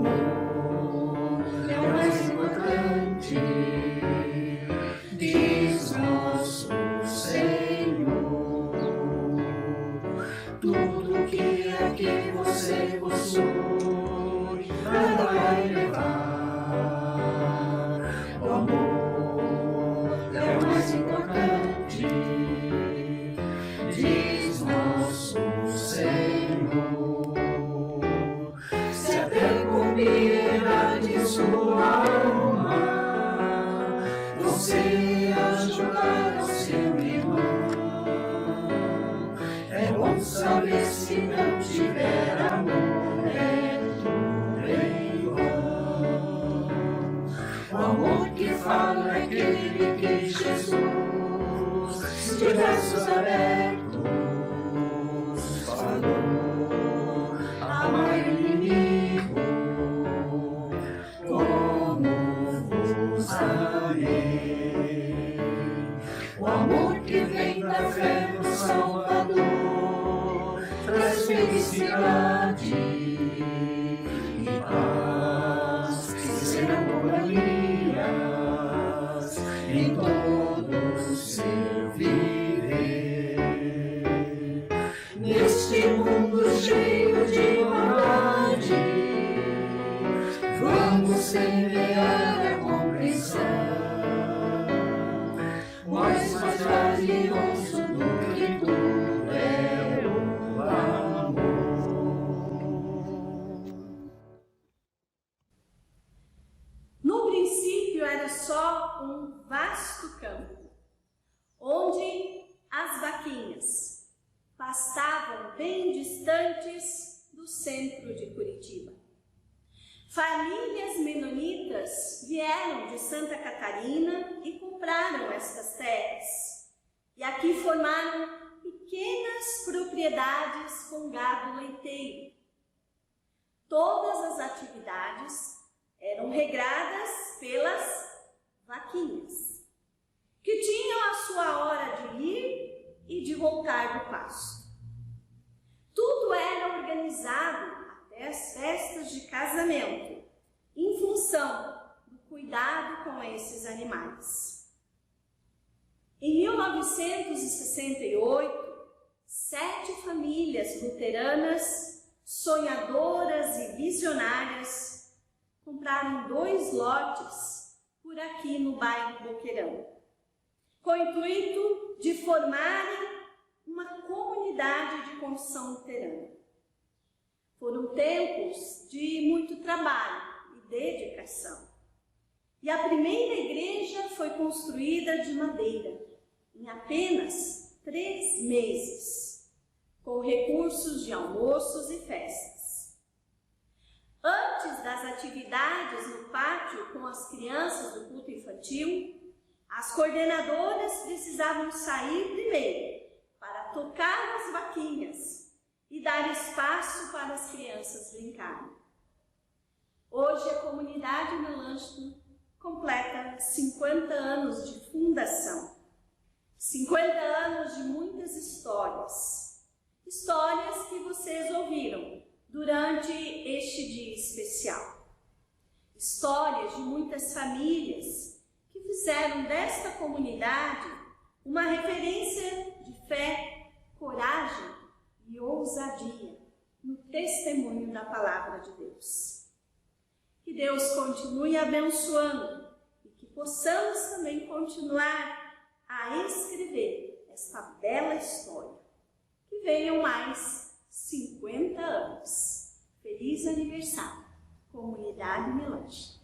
amor é o mais importante, diz nosso Senhor. Tudo que aqui você possui, nada vai levar. O amor é o mais importante, diz nosso Senhor. Se até comer de sua alma, você ajudar ao seu irmão. É bom saber se não tiver amor, é tudo em vão. O amor que fala é aquele que Jesus, de braços abertos, falou: amai o inimigo como vos amei. O amor que vem da fé no Salvador traz felicidade e paz, que serão companhias em todo o seu viver. Neste mundo cheio de maldade, vamos semear a compreensão. Mas mais valioso do que tudo é o amor. No princípio era só um vasto campo, onde as vaquinhas pastavam bem distantes do centro de Curitiba. Famílias menonitas vieram de Santa Catarina e compraram estas terras, e aqui formaram pequenas propriedades com gado leiteiro. Todas as atividades eram regradas pelas vaquinhas, que tinham a sua hora de ir e de voltar do pasto. Tudo era organizado até as festas de casamento, em função do cuidado com esses animais. Em 1968, 7 famílias luteranas, sonhadoras e visionárias, compraram 2 lotes por aqui no bairro Boqueirão, com o intuito de formarem uma comunidade de confissão luterana. Foram tempos de muito trabalho e dedicação. E a primeira igreja foi construída de madeira, em apenas 3 meses, com recursos de almoços e festas. Antes das atividades no pátio com as crianças do culto infantil, as coordenadoras precisavam sair primeiro para tocar as vaquinhas e dar espaço para as crianças brincarem. Hoje a comunidade Melanchthon completa 50 anos de fundação. 50 anos de muitas histórias. Histórias que vocês ouviram durante este dia especial. Histórias de muitas famílias que fizeram desta comunidade uma referência de fé, coragem e ousadia no testemunho da palavra de Deus. Que Deus continue abençoando e que possamos também continuar a escrever esta bela história. Que venham mais 50 anos. Feliz aniversário, Comunidade Melanchthon.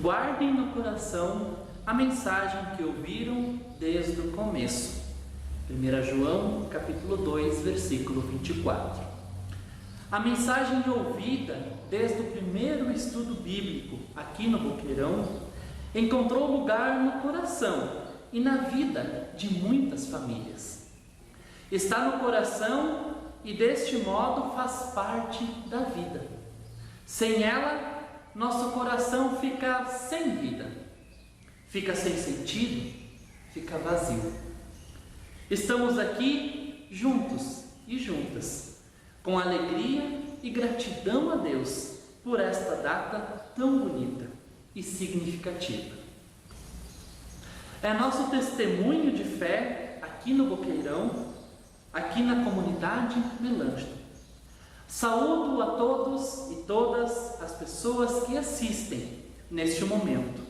Guardem no coração a mensagem que ouviram desde o começo. 1 João, capítulo 2, versículo 24. A mensagem ouvida desde o primeiro estudo bíblico aqui no Boqueirão encontrou lugar no coração e na vida de muitas famílias. Está no coração e deste modo faz parte da vida. Sem ela, nosso coração fica sem vida, fica sem sentido, fica vazio. Estamos aqui juntos e juntas, com alegria e gratidão a Deus por esta data tão bonita e significativa. É nosso testemunho de fé aqui no Boqueirão, aqui na comunidade Melange. Saúdo a todos e todas as pessoas que assistem neste momento.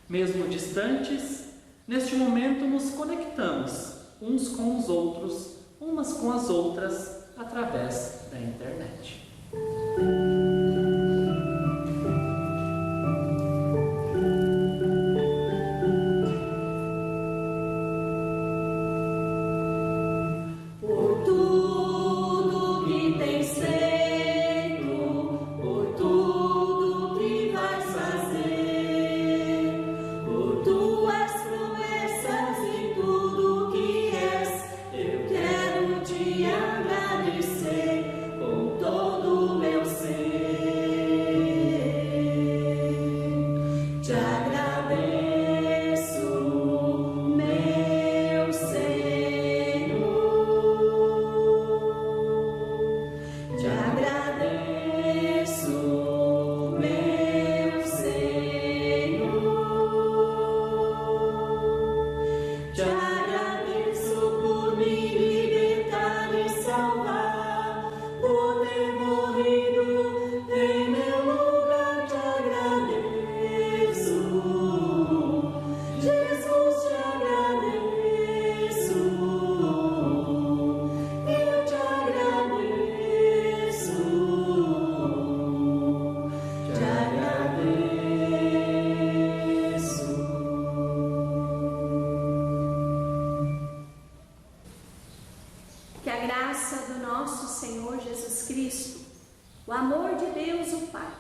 Mesmo distantes, neste momento nos conectamos uns com os outros, umas com as outras, através da internet. Que a graça do nosso Senhor Jesus Cristo, o amor de Deus o Pai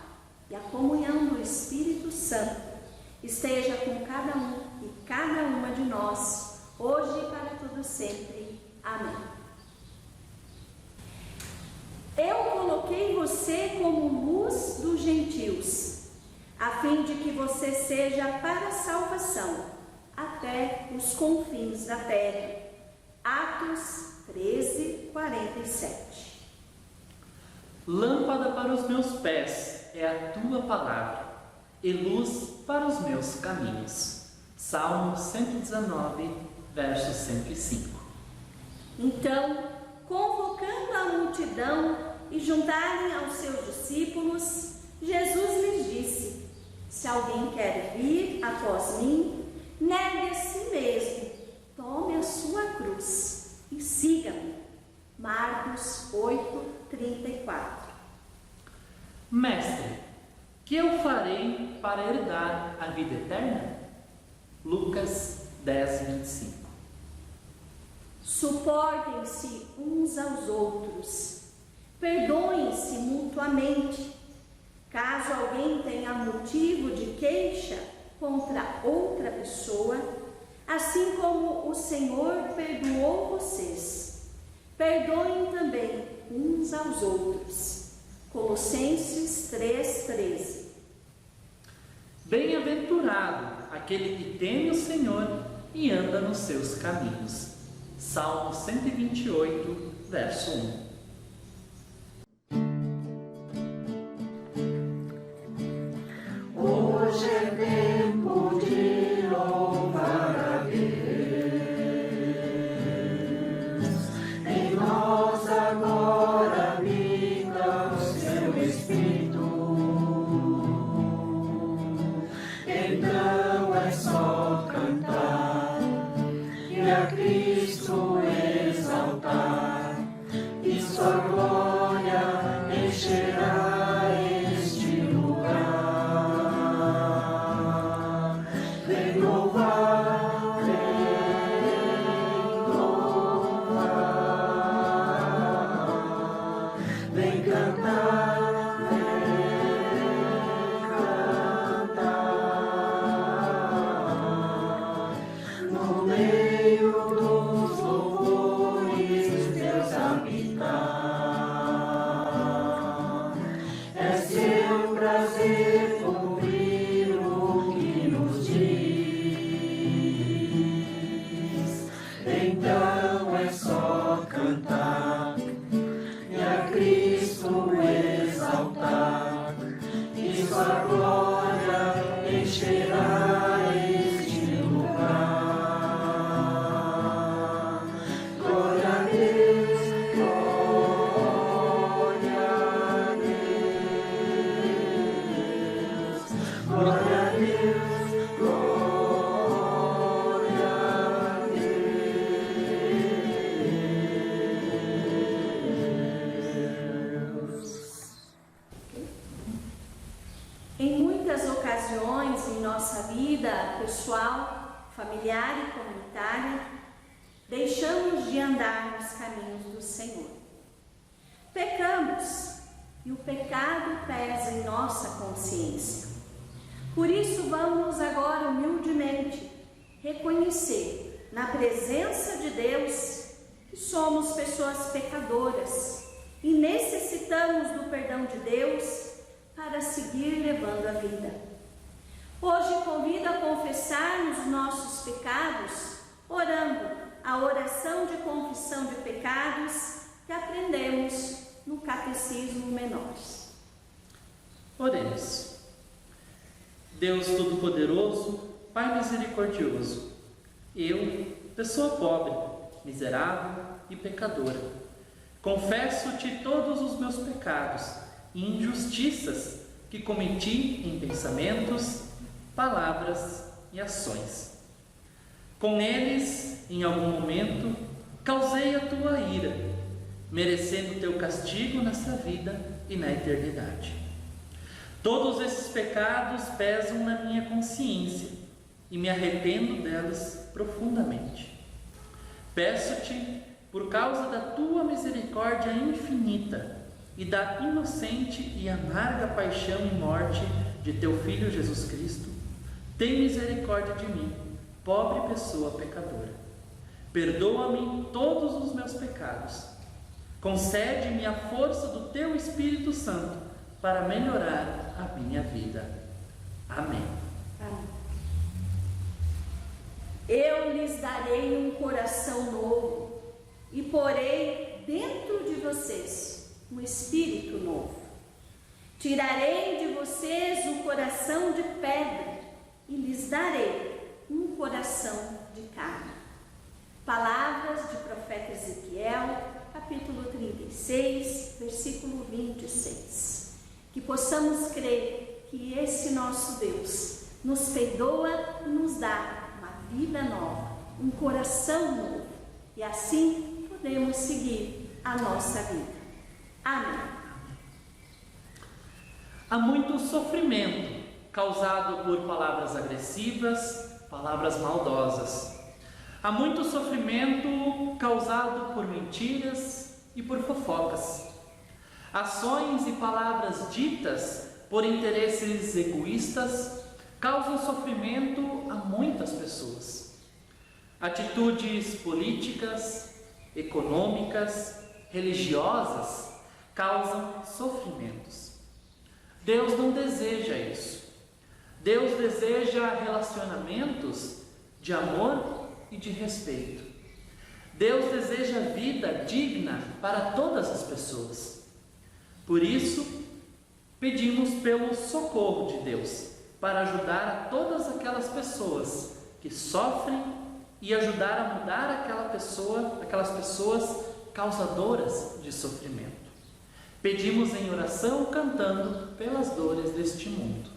e a comunhão do Espírito Santo esteja com cada um e cada uma de nós, hoje e para todo sempre. Amém. Eu coloquei você como luz dos gentios, a fim de que você seja para a salvação até os confins da terra. Atos 13, 47. Lâmpada para os meus pés é a tua palavra, e luz para os meus caminhos. Salmo 119, verso 105. Então, convocando a multidão e juntarem aos seus discípulos, Jesus lhes disse: se alguém quer vir após mim, negue a si mesmo, tome a sua cruz e siga-me. Marcos 8:34. Mestre, que eu farei para herdar a vida eterna? Lucas 10:25. Suportem-se uns aos outros, perdoem-se mutuamente. Caso alguém tenha motivo de queixa contra outra pessoa, assim como o Senhor perdoou vocês, perdoem também uns aos outros. Colossenses 3:13. Bem-aventurado aquele que teme o Senhor e anda nos seus caminhos. Salmo 128, verso 1. Hoje é tempo de louvar a Deus. Em nós agora habita o seu Espírito. Então é só cantar e a Cristo exaltar, e sua glória encherá este lugar. vem cantar, no meio dos louvores Deus habitar. É seu prazer cumprir o que nos diz. Então é só cantar e a Cristo exaltar, e sua glória encherá este lugar. Glória a Deus, glória a Deus, glória a Deus, glória a Deus. Em muitas ocasiões em nossa vida pessoal, familiar e comunitária, deixamos de andar nos caminhos do Senhor. Pecamos e o pecado pesa em nossa consciência. Por isso, vamos agora humildemente reconhecer na presença de Deus que somos pessoas pecadoras e necessitamos do perdão de Deus para seguir levando a vida. Hoje convido a confessarmos nossos pecados, orando a oração de confissão de pecados que aprendemos no Catecismo Menor. Oremos. Deus Todo-Poderoso, Pai misericordioso, eu, pessoa pobre, miserável e pecadora, confesso-te todos os meus pecados e injustiças que cometi em pensamentos, palavras e ações. Com eles, em algum momento, causei a tua ira, merecendo teu castigo nesta vida e na eternidade. Todos esses pecados pesam na minha consciência e me arrependo delas profundamente. Peço-te, por causa da tua misericórdia infinita e da inocente e amarga paixão e morte de teu Filho Jesus Cristo, tem misericórdia de mim, pobre pessoa pecadora. Perdoa-me todos os meus pecados. Concede-me a força do teu Espírito Santo para melhorar a minha vida. Amém. Amém. Eu lhes darei um coração novo e porei dentro de vocês um espírito novo. Tirarei de vocês o coração de pedra e lhes darei um coração de carne. Palavras do profeta Ezequiel, capítulo 36, versículo 26. Que possamos crer que esse nosso Deus nos perdoa e nos dá uma vida nova, um coração novo, e assim podemos seguir a nossa vida. Amém. Há muito sofrimento causado por palavras agressivas, palavras maldosas. Há muito sofrimento causado por mentiras e por fofocas. Ações e palavras ditas por interesses egoístas causam sofrimento a muitas pessoas. Atitudes políticas, econômicas, religiosas causam sofrimentos. Deus não deseja isso. Deus deseja relacionamentos de amor e de respeito. Deus deseja vida digna para todas as pessoas. Por isso, pedimos pelo socorro de Deus para ajudar a todas aquelas pessoas que sofrem e ajudar a mudar aquelas pessoas causadoras de sofrimento. Pedimos em oração cantando pelas dores deste mundo.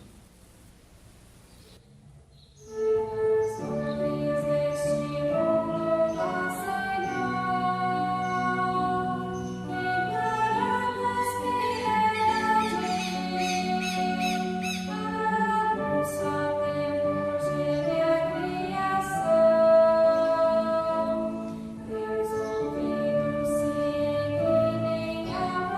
Deus ouvindo-se que nem a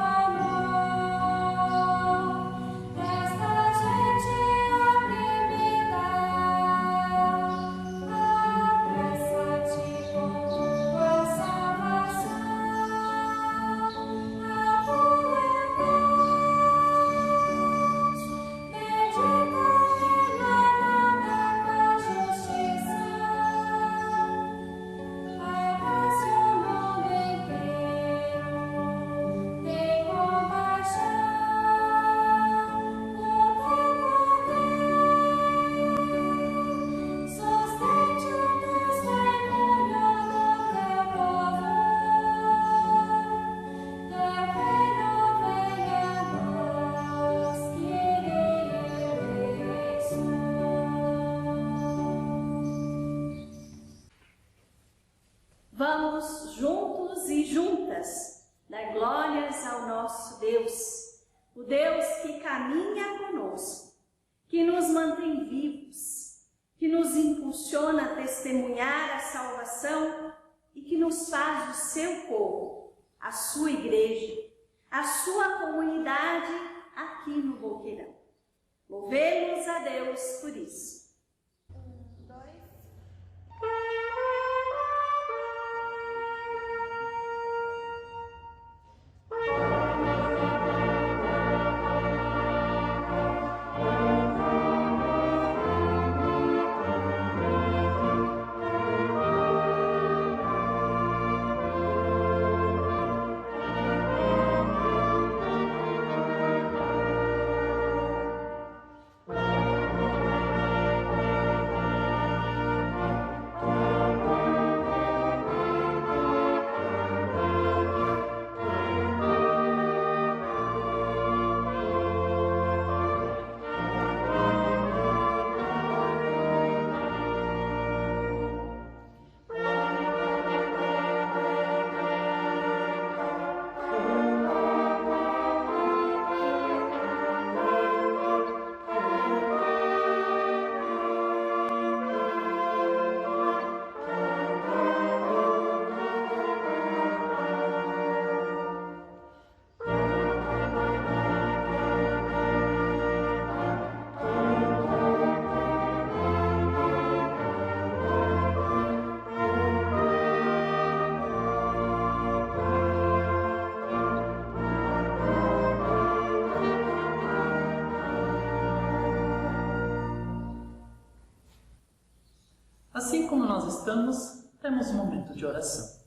glórias ao nosso Deus, o Deus que caminha conosco, que nos mantém vivos, que nos impulsiona a testemunhar a salvação e que nos faz o seu povo, a sua igreja, a sua comunidade aqui no Boqueirão. Louvemos a Deus por isso. Assim como nós estamos, temos um momento de oração.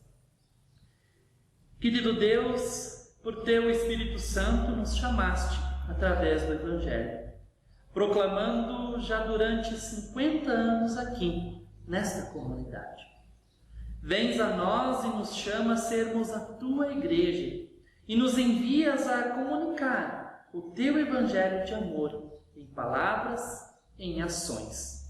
Querido Deus, por Teu Espírito Santo nos chamaste através do Evangelho, proclamando já durante 50 anos aqui, nesta comunidade. Vens a nós e nos chama a sermos a Tua Igreja e nos envias a comunicar o Teu Evangelho de amor em palavras, em ações.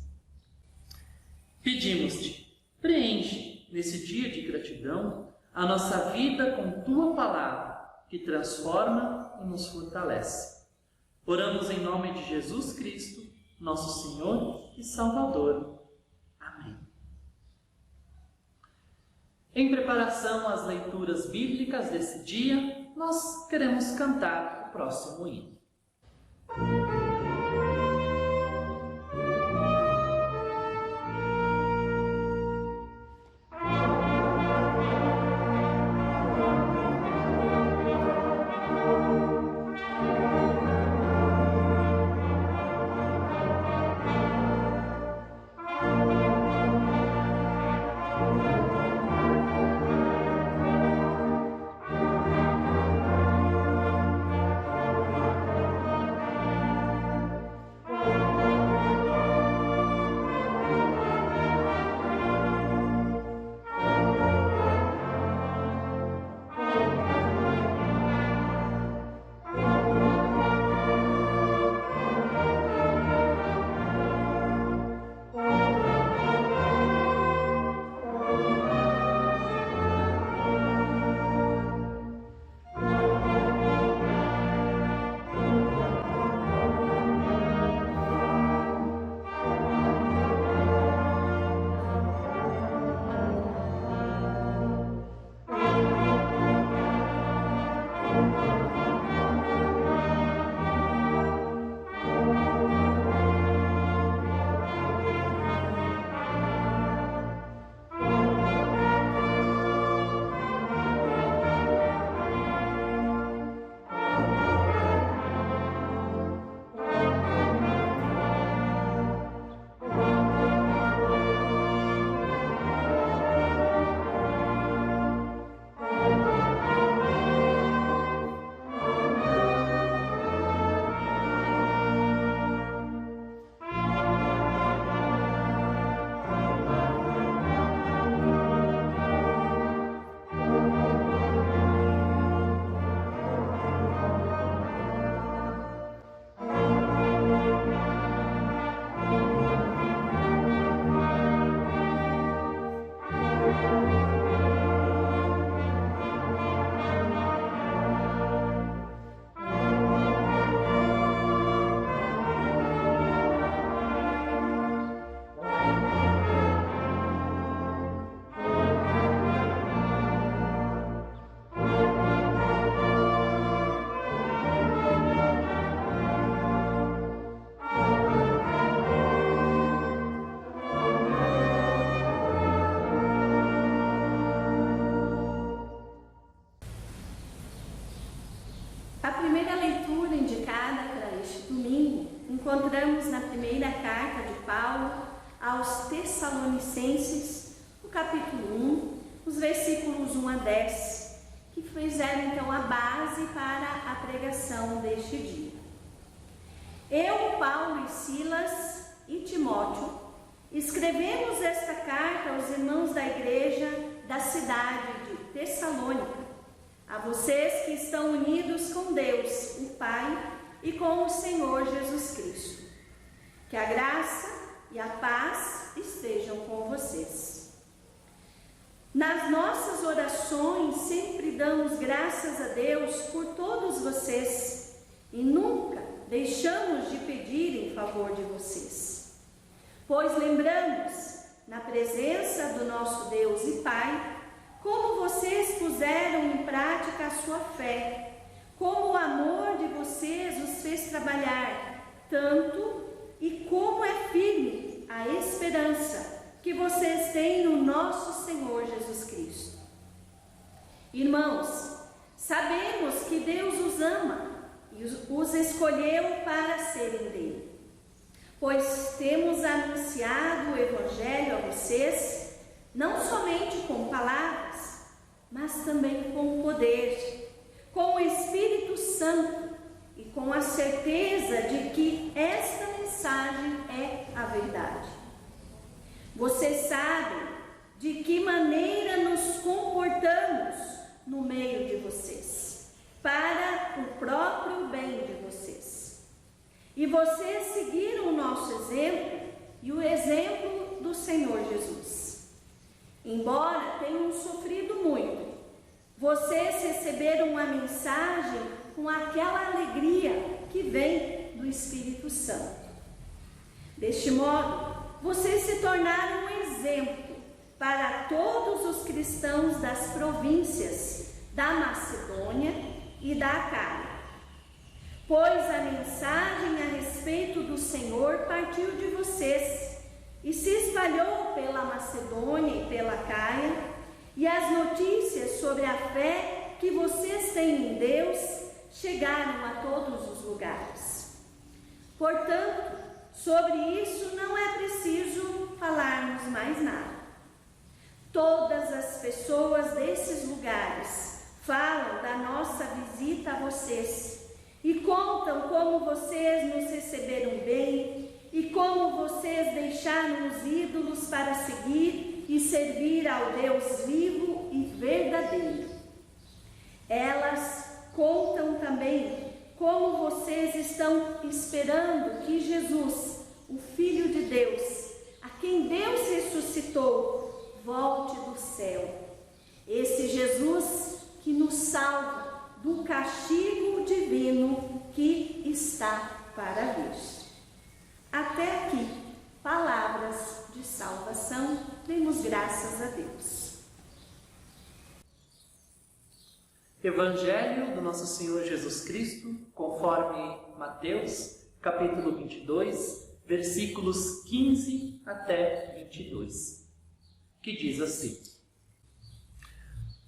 Pedimos-te, preenche nesse dia de gratidão a nossa vida com Tua Palavra, que transforma e nos fortalece. Oramos em nome de Jesus Cristo, nosso Senhor e Salvador. Amém. Em preparação às leituras bíblicas desse dia, nós queremos cantar o próximo hino. A primeira leitura indicada para este domingo encontramos na primeira carta de Paulo aos Tessalonicenses, no capítulo 1, os versículos 1 a 10, que fizeram então a base para a pregação deste dia. Eu, Paulo e Silas e Timóteo escrevemos esta carta aos irmãos da igreja da cidade de Tessalônica, a vocês que estão unidos com Deus, o Pai, e com o Senhor Jesus Cristo. Que a graça e a paz estejam com vocês. Nas nossas orações sempre damos graças a Deus por todos vocês e nunca deixamos de pedir em favor de vocês. Pois lembramos, na presença do nosso Deus e Pai, como vocês puseram em prática a sua fé, como o amor de vocês os fez trabalhar tanto e como é firme a esperança que vocês têm no nosso Senhor Jesus Cristo. Irmãos, sabemos que Deus os ama e os escolheu para serem dele, pois temos anunciado o Evangelho a vocês, não somente com palavras, mas também com poder, com o Espírito Santo e com a certeza de que esta mensagem é a verdade. Vocês sabem de que maneira nos comportamos no meio de vocês, para o próprio bem de vocês. E vocês seguiram o nosso exemplo e o exemplo do Senhor Jesus. Embora tenham sofrido muito, vocês receberam a mensagem com aquela alegria que vem do Espírito Santo. Deste modo, vocês se tornaram um exemplo para todos os cristãos das províncias da Macedônia e da Acaia, pois a mensagem a respeito do Senhor partiu de vocês e se espalhou pela Macedônia e pela Acaia, e as notícias sobre a fé que vocês têm em Deus chegaram a todos os lugares. Portanto, sobre isso não é preciso falarmos mais nada. Todas as pessoas desses lugares falam da nossa visita a vocês e contam como vocês nos receberam bem e como vocês deixaram os ídolos para seguir e servir ao Deus vivo e verdadeiro. Elas contam também como vocês estão esperando que Jesus, o Filho de Deus, a quem Deus ressuscitou, volte do céu. Esse Jesus que nos salva do castigo divino que está para vir. Até aqui, palavras de salvação, demos graças a Deus. Evangelho do nosso Senhor Jesus Cristo, conforme Mateus, capítulo 22, versículos 15 até 22, que diz assim: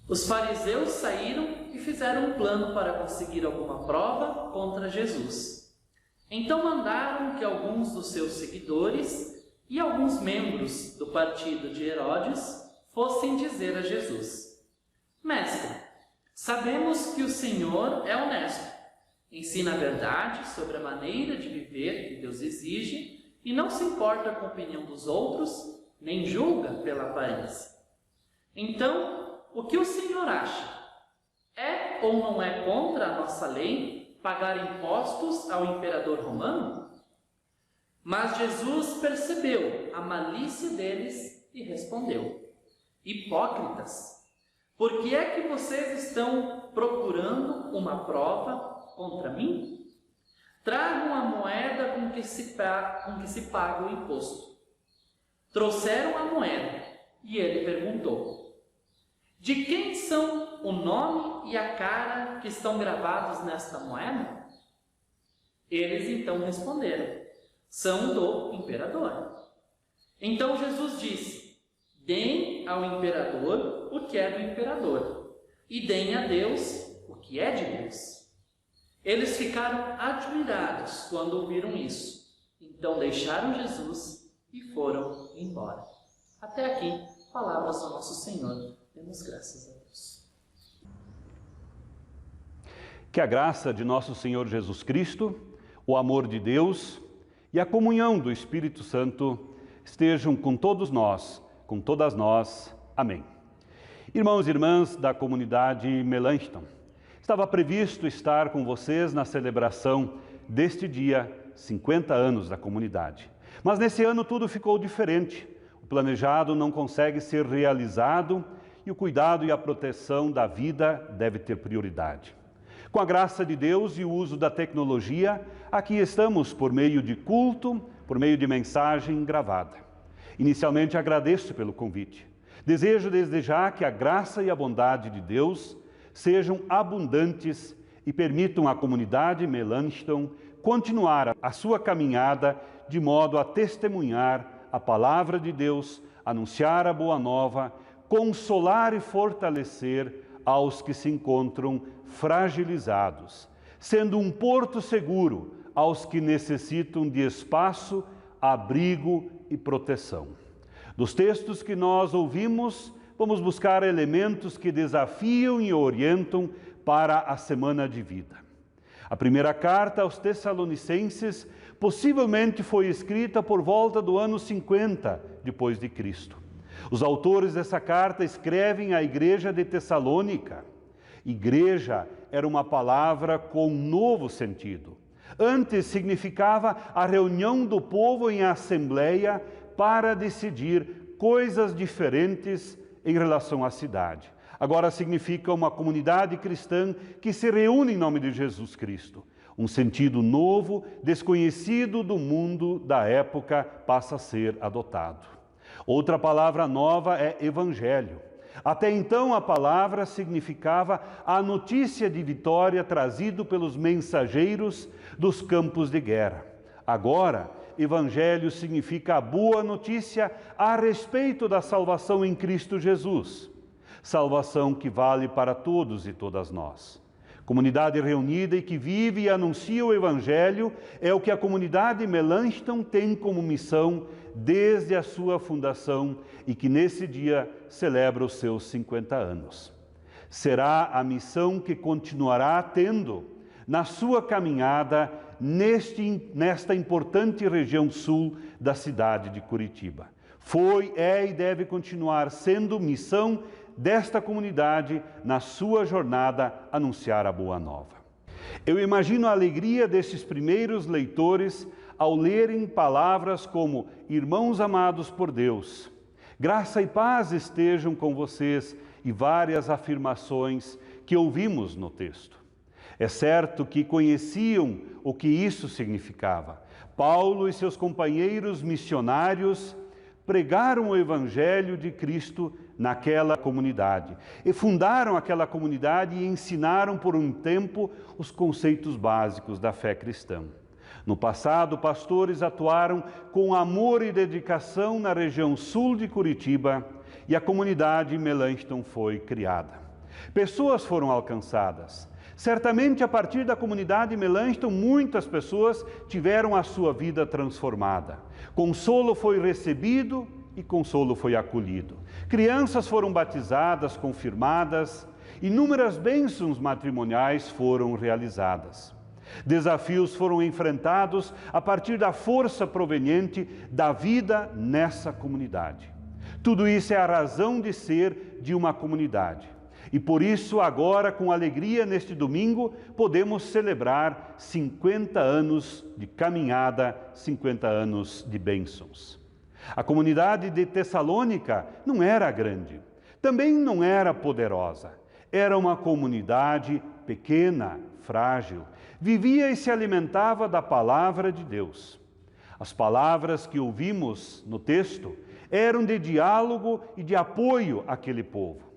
Os fariseus saíram e fizeram um plano para conseguir alguma prova contra Jesus. Então mandaram que alguns dos seus seguidores e alguns membros do partido de Herodes fossem dizer a Jesus: Mestre, sabemos que o Senhor é honesto, ensina a verdade sobre a maneira de viver que Deus exige e não se importa com a opinião dos outros, nem julga pela aparência. Então, o que o Senhor acha? É ou não é contra a nossa lei pagar impostos ao imperador romano? Mas Jesus percebeu a malícia deles e respondeu: Hipócritas, por que é que vocês estão procurando uma prova contra mim? Tragam a moeda com que se paga o imposto. Trouxeram a moeda e ele perguntou: De quem são o nome e a cara que estão gravados nesta moeda? Eles então responderam: São do imperador. Então Jesus disse: Deem ao imperador o que é do imperador, e deem a Deus o que é de Deus. Eles ficaram admirados quando ouviram isso. Então deixaram Jesus e foram embora. Até aqui, palavras do nosso Senhor. Demos graças a Deus. Que a graça de nosso Senhor Jesus Cristo, o amor de Deus e a comunhão do Espírito Santo estejam com todos nós, com todas nós. Amém. Irmãos e irmãs da comunidade Melanchthon, estava previsto estar com vocês na celebração deste dia, 50 anos da comunidade. Mas nesse ano tudo ficou diferente. O planejado não consegue ser realizado e o cuidado e a proteção da vida deve ter prioridade. Com a graça de Deus e o uso da tecnologia, aqui estamos por meio de culto, por meio de mensagem gravada. Inicialmente agradeço pelo convite. Desejo desde já que a graça e a bondade de Deus sejam abundantes e permitam à comunidade Melanchthon continuar a sua caminhada de modo a testemunhar a palavra de Deus, anunciar a boa nova, consolar e fortalecer aos que se encontram fragilizados, sendo um porto seguro aos que necessitam de espaço, abrigo e proteção. Dos textos que nós ouvimos, vamos buscar elementos que desafiam e orientam para a semana de vida. A primeira carta aos Tessalonicenses possivelmente foi escrita por volta do ano 50 depois de Cristo. Os autores dessa carta escrevem à igreja de Tessalônica. Igreja era uma palavra com novo sentido. Antes significava a reunião do povo em assembleia para decidir coisas diferentes em relação à cidade. Agora significa uma comunidade cristã que se reúne em nome de Jesus Cristo. Um sentido novo, desconhecido do mundo da época, passa a ser adotado. Outra palavra nova é evangelho. Até então a palavra significava a notícia de vitória trazido pelos mensageiros dos campos de guerra. Agora, evangelho significa a boa notícia a respeito da salvação em Cristo Jesus. Salvação que vale para todos e todas nós. Comunidade reunida e que vive e anuncia o Evangelho é o que a comunidade Melanchthon tem como missão desde a sua fundação e que nesse dia celebra os seus 50 anos. Será a missão que continuará tendo na sua caminhada nesta importante região sul da cidade de Curitiba. Foi, é e deve continuar sendo missão desta comunidade na sua jornada anunciar a boa nova. Eu imagino a alegria desses primeiros leitores ao lerem palavras como irmãos amados por Deus, graça e paz estejam com vocês e várias afirmações que ouvimos no texto. É certo que conheciam o que isso significava. Paulo e seus companheiros missionários pregaram o Evangelho de Cristo naquela comunidade. E fundaram aquela comunidade e ensinaram por um tempo os conceitos básicos da fé cristã. No passado, pastores atuaram com amor e dedicação na região sul de Curitiba e a comunidade Melanchthon foi criada. Pessoas foram alcançadas. Certamente, a partir da comunidade Melanchthon, muitas pessoas tiveram a sua vida transformada. Consolo foi recebido e consolo foi acolhido. Crianças foram batizadas, confirmadas, inúmeras bênçãos matrimoniais foram realizadas. Desafios foram enfrentados a partir da força proveniente da vida nessa comunidade. Tudo isso é a razão de ser de uma comunidade. E por isso, agora, com alegria, neste domingo, podemos celebrar 50 anos de caminhada, 50 anos de bênçãos. A comunidade de Tessalônica não era grande, também não era poderosa. Era uma comunidade pequena, frágil, vivia e se alimentava da palavra de Deus. As palavras que ouvimos no texto eram de diálogo e de apoio àquele povo.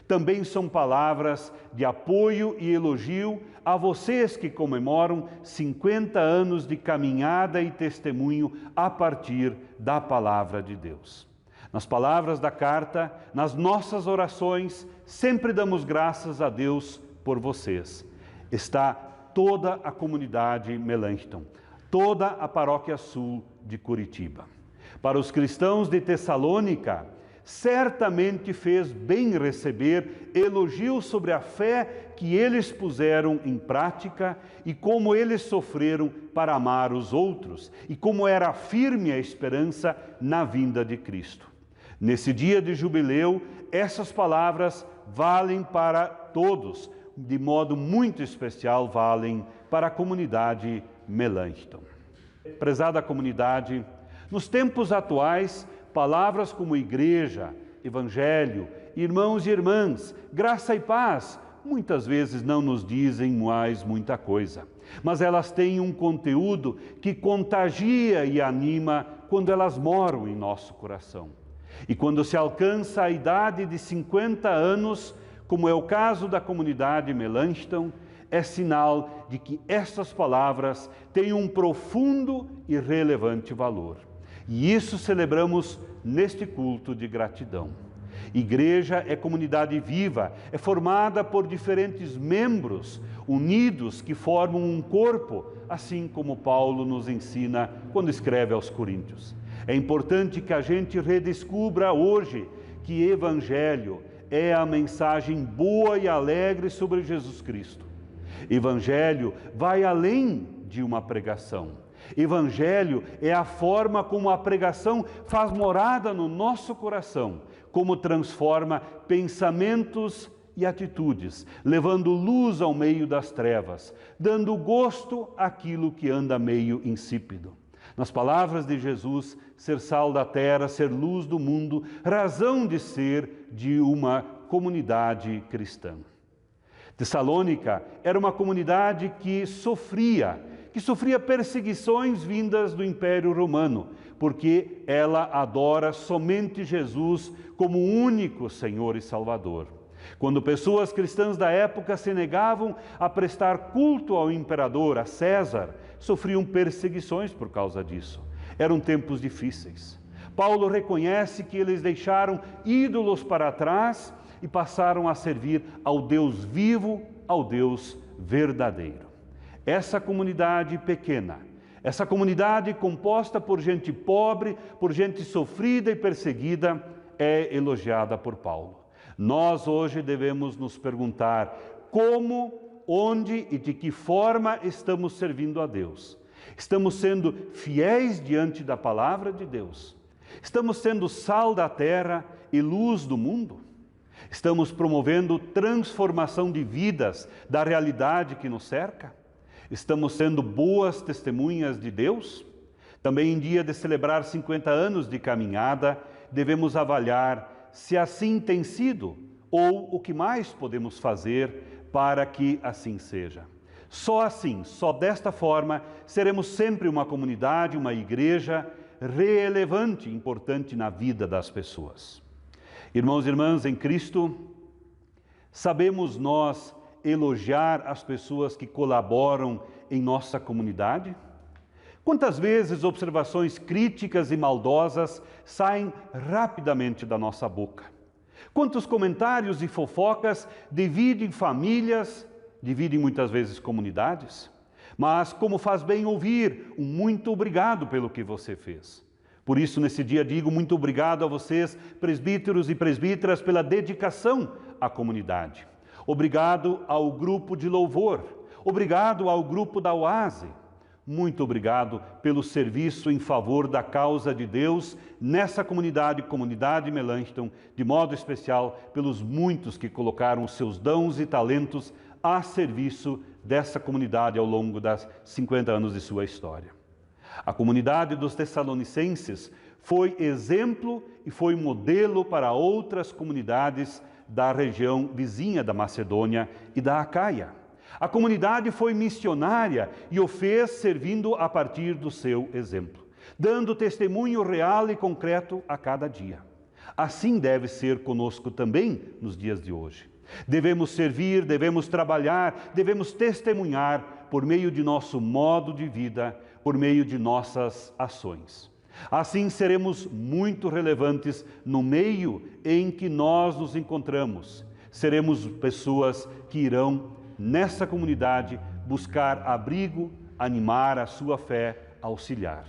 Também são palavras de apoio e elogio a vocês que comemoram 50 anos de caminhada e testemunho a partir da palavra de Deus. Nas palavras da carta, nas nossas orações, sempre damos graças a Deus por vocês. Está toda a comunidade Melanchthon, toda a paróquia sul de Curitiba. Para os cristãos de Tessalônica, certamente fez bem receber elogios sobre a fé que eles puseram em prática e como eles sofreram para amar os outros e como era firme a esperança na vinda de Cristo. Nesse dia de jubileu, essas palavras valem para todos, de modo muito especial valem para a comunidade Melanchthon. Prezada comunidade, nos tempos atuais, palavras como igreja, evangelho, irmãos e irmãs, graça e paz, muitas vezes não nos dizem mais muita coisa, mas elas têm um conteúdo que contagia e anima quando elas moram em nosso coração. E quando se alcança a idade de 50 anos, como é o caso da comunidade Melanchthon, é sinal de que estas palavras têm um profundo e relevante valor. E isso celebramos neste culto de gratidão. Igreja é comunidade viva, é formada por diferentes membros unidos que formam um corpo, assim como Paulo nos ensina quando escreve aos Coríntios. É importante que a gente redescubra hoje que Evangelho é a mensagem boa e alegre sobre Jesus Cristo. Evangelho vai além de uma pregação. Evangelho é a forma como a pregação faz morada no nosso coração, como transforma pensamentos e atitudes, levando luz ao meio das trevas, dando gosto àquilo que anda meio insípido. Nas palavras de Jesus, ser sal da terra, ser luz do mundo, razão de ser de uma comunidade cristã. Tessalônica era uma comunidade que sofria perseguições vindas do Império Romano, porque ela adora somente Jesus como único Senhor e Salvador. Quando pessoas cristãs da época se negavam a prestar culto ao imperador, a César, sofriam perseguições por causa disso. Eram tempos difíceis. Paulo reconhece que eles deixaram ídolos para trás e passaram a servir ao Deus vivo, ao Deus verdadeiro. Essa comunidade pequena, essa comunidade composta por gente pobre, por gente sofrida e perseguida, é elogiada por Paulo. Nós hoje devemos nos perguntar como, onde e de que forma estamos servindo a Deus. Estamos sendo fiéis diante da palavra de Deus? Estamos sendo sal da terra e luz do mundo? Estamos promovendo transformação de vidas da realidade que nos cerca? Estamos sendo boas testemunhas de Deus? Também em dia de celebrar 50 anos de caminhada, devemos avaliar se assim tem sido ou o que mais podemos fazer para que assim seja. Só assim, só desta forma, seremos sempre uma comunidade, uma igreja relevante, importante na vida das pessoas. Irmãos e irmãs em Cristo, sabemos nós elogiar as pessoas que colaboram em nossa comunidade? Quantas vezes observações críticas e maldosas saem rapidamente da nossa boca? Quantos comentários e fofocas dividem famílias, dividem muitas vezes comunidades? Mas como faz bem ouvir um muito obrigado pelo que você fez. Por isso, nesse dia, digo muito obrigado a vocês, presbíteros e presbíteras, pela dedicação à comunidade. Obrigado ao grupo de louvor. Obrigado ao grupo da Oase. Muito obrigado pelo serviço em favor da causa de Deus nessa comunidade Melanchthon, de modo especial pelos muitos que colocaram os seus dons e talentos a serviço dessa comunidade ao longo das 50 anos de sua história. A comunidade dos Tessalonicenses foi exemplo e foi modelo para outras comunidades da região vizinha da Macedônia e da Acaia. A comunidade foi missionária e o fez servindo a partir do seu exemplo, dando testemunho real e concreto a cada dia. Assim deve ser conosco também nos dias de hoje. Devemos servir, devemos trabalhar, devemos testemunhar por meio de nosso modo de vida, por meio de nossas ações. Assim seremos muito relevantes no meio em que nós nos encontramos. Seremos pessoas que irão nessa comunidade, buscar abrigo, animar a sua fé, auxiliar.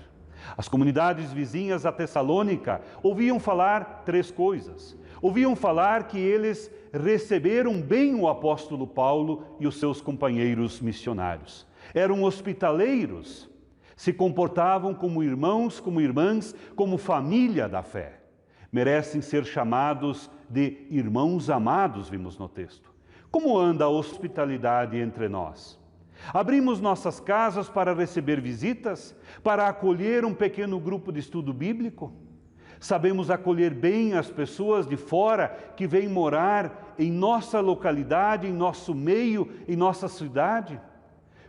As comunidades vizinhas a Tessalônica ouviam falar 3 coisas. Ouviam falar que eles receberam bem o apóstolo Paulo e os seus companheiros missionários. Eram hospitaleiros, se comportavam como irmãos, como irmãs, como família da fé. Merecem ser chamados de irmãos amados, vimos no texto. Como anda a hospitalidade entre nós? Abrimos nossas casas para receber visitas, para acolher um pequeno grupo de estudo bíblico? Sabemos acolher bem as pessoas de fora que vêm morar em nossa localidade, em nosso meio, em nossa cidade?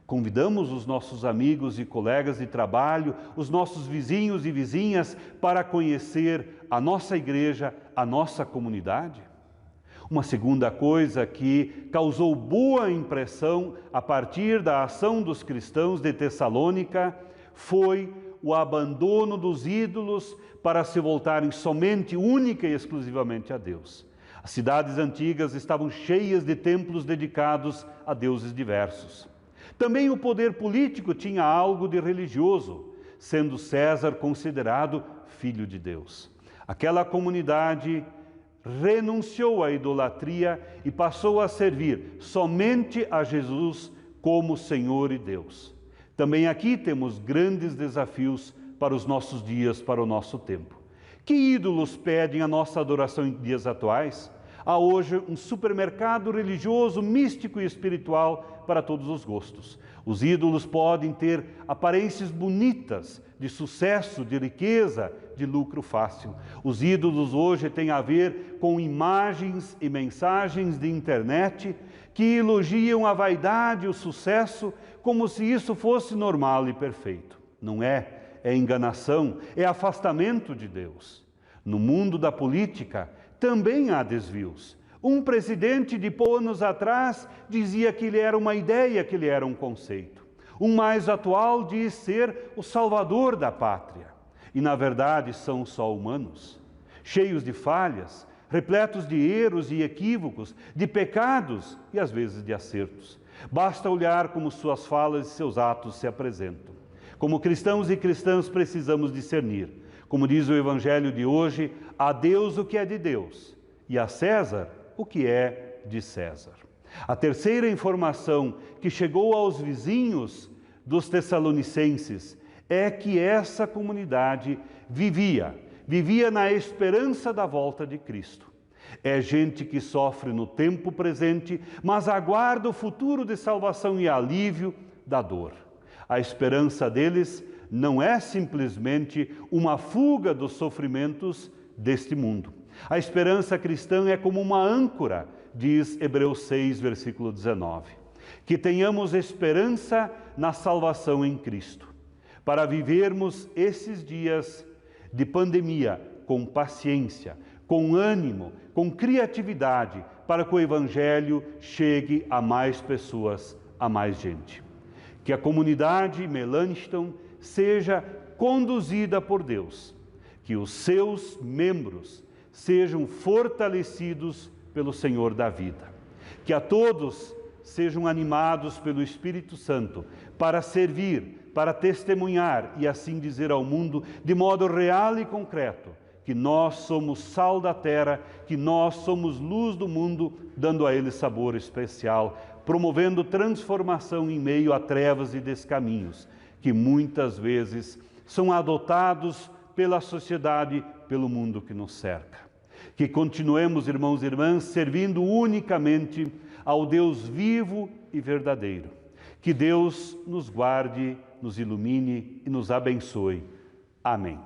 Convidamos os nossos amigos e colegas de trabalho, os nossos vizinhos e vizinhas para conhecer a nossa igreja, a nossa comunidade? Uma segunda coisa que causou boa impressão a partir da ação dos cristãos de Tessalônica foi o abandono dos ídolos para se voltarem somente, única e exclusivamente a Deus. As cidades antigas estavam cheias de templos dedicados a deuses diversos. Também o poder político tinha algo de religioso, sendo César considerado filho de Deus. Aquela comunidade renunciou à idolatria e passou a servir somente a Jesus como Senhor e Deus. Também aqui temos grandes desafios para os nossos dias, para o nosso tempo. Que ídolos pedem a nossa adoração em dias atuais? Há hoje um supermercado religioso, místico e espiritual para todos os gostos. Os ídolos podem ter aparências bonitas, de sucesso, de riqueza, de lucro fácil. Os ídolos hoje têm a ver com imagens e mensagens de internet que elogiam a vaidade e o sucesso como se isso fosse normal e perfeito. Não é. É enganação, é afastamento de Deus. No mundo da política também há desvios. Um presidente de anos atrás dizia que ele era uma ideia, que ele era um conceito. Um mais atual diz ser o salvador da pátria. E na verdade são só humanos, cheios de falhas, repletos de erros e equívocos, de pecados e às vezes de acertos. Basta olhar como suas falas e seus atos se apresentam. Como cristãos e cristãs precisamos discernir. Como diz o Evangelho de hoje, a Deus o que é de Deus e a César o que é de César. A terceira informação que chegou aos vizinhos dos tessalonicenses é que essa comunidade vivia na esperança da volta de Cristo. É gente que sofre no tempo presente, mas aguarda o futuro de salvação e alívio da dor. A esperança deles não é simplesmente uma fuga dos sofrimentos deste mundo. A esperança cristã é como uma âncora, diz Hebreus 6, versículo 19. Que tenhamos esperança na salvação em Cristo, para vivermos esses dias de pandemia com paciência, com ânimo, com criatividade, para que o Evangelho chegue a mais pessoas, a mais gente. Que a comunidade Melanchthon seja conduzida por Deus, que os seus membros sejam fortalecidos pelo Senhor da vida, que a todos sejam animados pelo Espírito Santo para servir, para testemunhar e assim dizer ao mundo de modo real e concreto que nós somos sal da terra, que nós somos luz do mundo, dando a ele sabor especial, promovendo transformação em meio a trevas e descaminhos, que muitas vezes são adotados pela sociedade, pelo mundo que nos cerca. Que continuemos, irmãos e irmãs, servindo unicamente ao Deus vivo e verdadeiro. Que Deus nos guarde, nos ilumine e nos abençoe. Amém.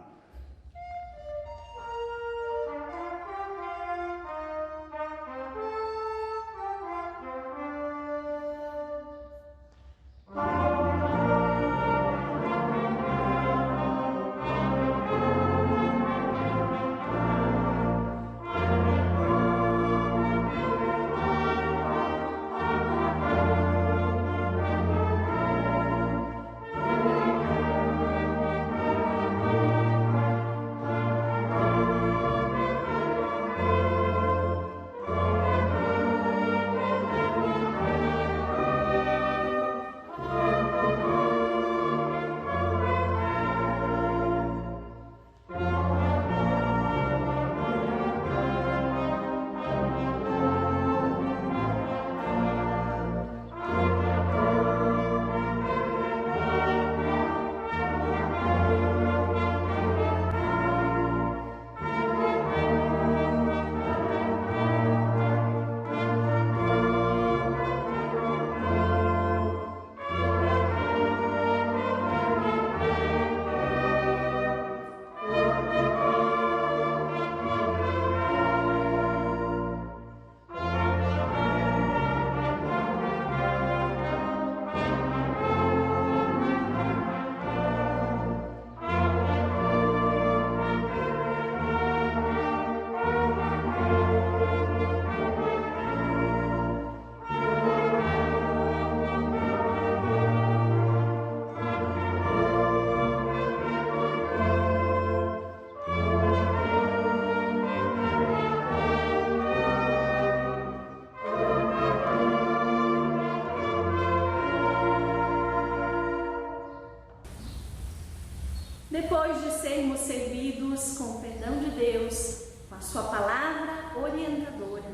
sermos servidos com o perdão de Deus, com a sua palavra orientadora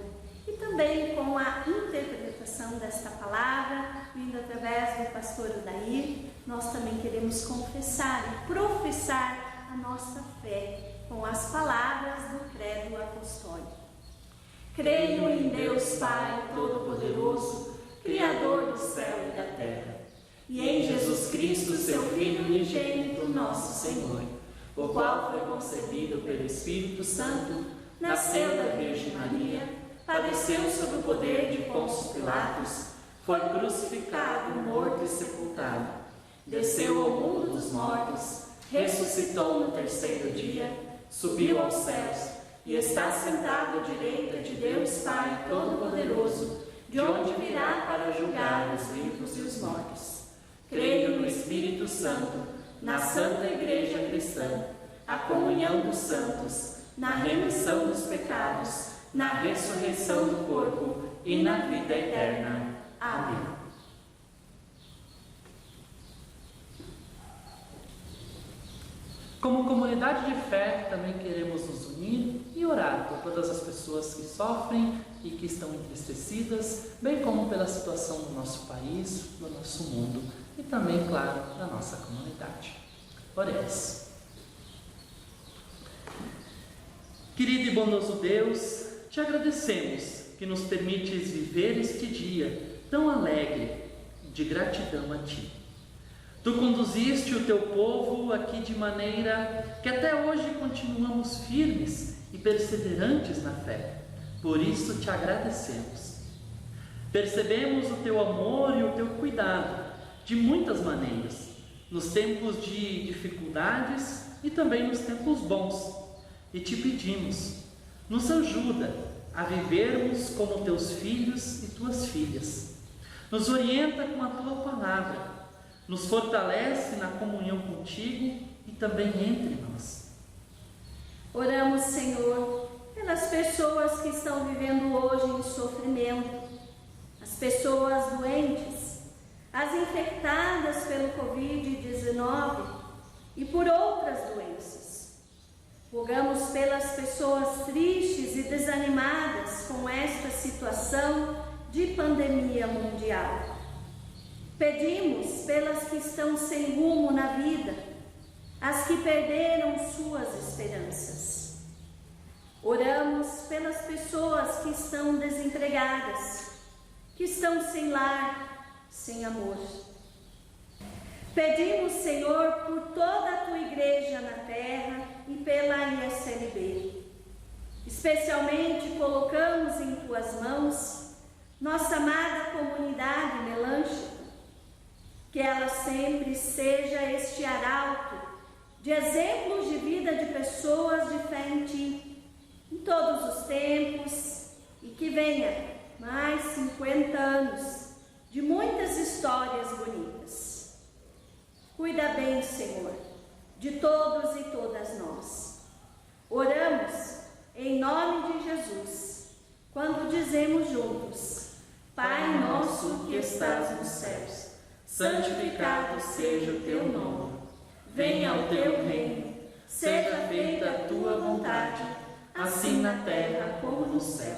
e também com a interpretação desta palavra, vindo através do pastor Odair, nós também queremos confessar e professar a nossa fé com as palavras do credo apostólico. Creio em Deus Pai Todo-Poderoso, Criador do céu e da terra, e em Jesus Cristo, seu Filho unigênito, nosso Senhor, o qual foi concebido pelo Espírito Santo, nasceu da Virgem Maria, padeceu sob o poder de Pôncio Pilatos, foi crucificado, morto e sepultado, desceu ao mundo dos mortos, ressuscitou no terceiro dia, subiu aos céus e está sentado à direita de Deus Pai Todo-Poderoso, de onde virá para julgar os vivos e os mortos. Creio no Espírito Santo, na Santa Igreja Cristã, a comunhão dos santos, na remissão dos pecados, na ressurreição do corpo e na vida eterna. Amém. Como comunidade de fé, também queremos nos unir e orar por todas as pessoas que sofrem e que estão entristecidas, bem como pela situação do nosso país, do nosso mundo e também, claro, da nossa comunidade. Oremos. Querido e bondoso Deus, te agradecemos que nos permites viver este dia tão alegre de gratidão a Ti. Tu conduziste o Teu povo aqui de maneira que até hoje continuamos firmes e perseverantes na fé. Por isso te agradecemos. Percebemos o Teu amor e o Teu cuidado de muitas maneiras, nos tempos de dificuldades e também nos tempos bons. E te pedimos, nos ajuda a vivermos como Teus filhos e Tuas filhas. Nos orienta com a Tua palavra. Nos fortalece na comunhão contigo e também entre nós. Oramos, Senhor, pelas pessoas que estão vivendo hoje em sofrimento, as pessoas doentes, as infectadas pelo Covid-19 e por outras doenças. Rogamos pelas pessoas tristes e desanimadas com esta situação de pandemia mundial. Pedimos pelas que estão sem rumo na vida, as que perderam suas esperanças. Oramos pelas pessoas que estão desempregadas, que estão sem lar, sem amor. Pedimos, Senhor, por toda a Tua igreja na terra e pela ISLB. Especialmente colocamos em Tuas mãos nossa amada comunidade melânchica, que ela sempre seja este arauto de exemplos de vida de pessoas de fé em Ti, em todos os tempos, e que venha mais 50 anos de muitas histórias bonitas. Cuida bem, Senhor, de todos e todas nós. Oramos em nome de Jesus, quando dizemos juntos: Pai nosso que estás nos céus, santificado seja o Teu nome. Venha o Teu reino. Seja feita a Tua vontade, assim na terra como no céu.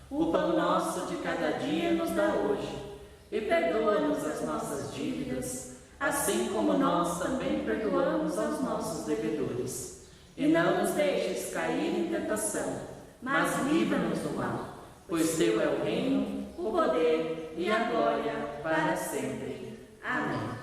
O pão nosso de cada dia nos dá hoje. E perdoa-nos as nossas dívidas, assim como nós também perdoamos aos nossos devedores. E não nos deixes cair em tentação, mas livra-nos do mal. Pois Teu é o reino, o poder e a glória para sempre. Amém.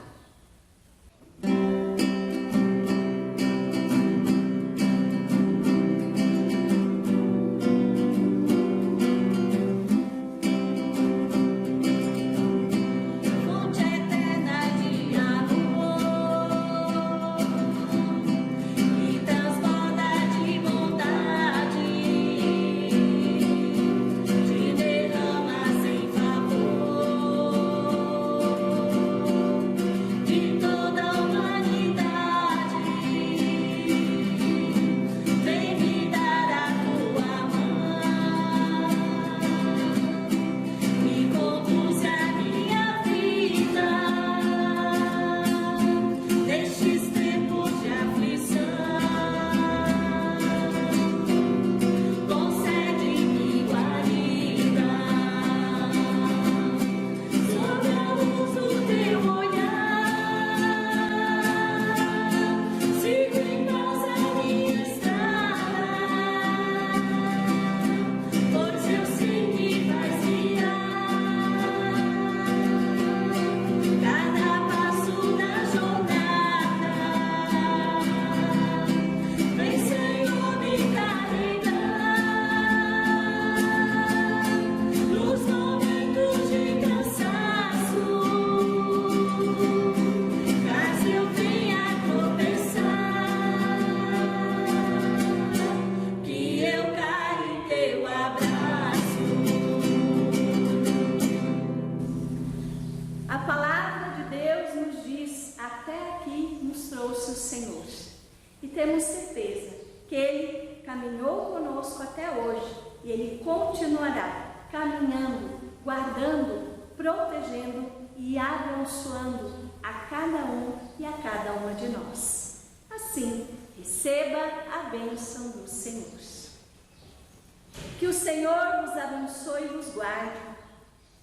diz, até aqui nos trouxe o Senhor. E temos certeza que Ele caminhou conosco até hoje e Ele continuará caminhando, guardando, protegendo e abençoando a cada um e a cada uma de nós. Assim, receba a bênção do Senhor. Que o Senhor nos abençoe e nos guarde.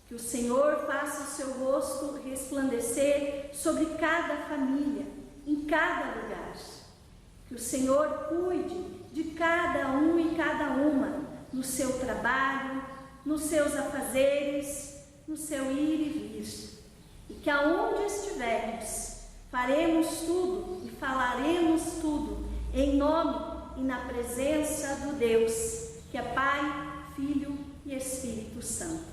Que o Senhor faça o seu rosto resplandecer sobre cada família, em cada lugar. Que o Senhor cuide de cada um e cada uma, no seu trabalho, nos seus afazeres, no seu ir e vir. E que aonde estivermos, faremos tudo e falaremos tudo em nome e na presença do Deus, que é Pai, Filho e Espírito Santo.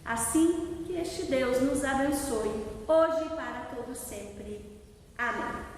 Assim que este Deus nos abençoe, hoje e para todo sempre. Amém.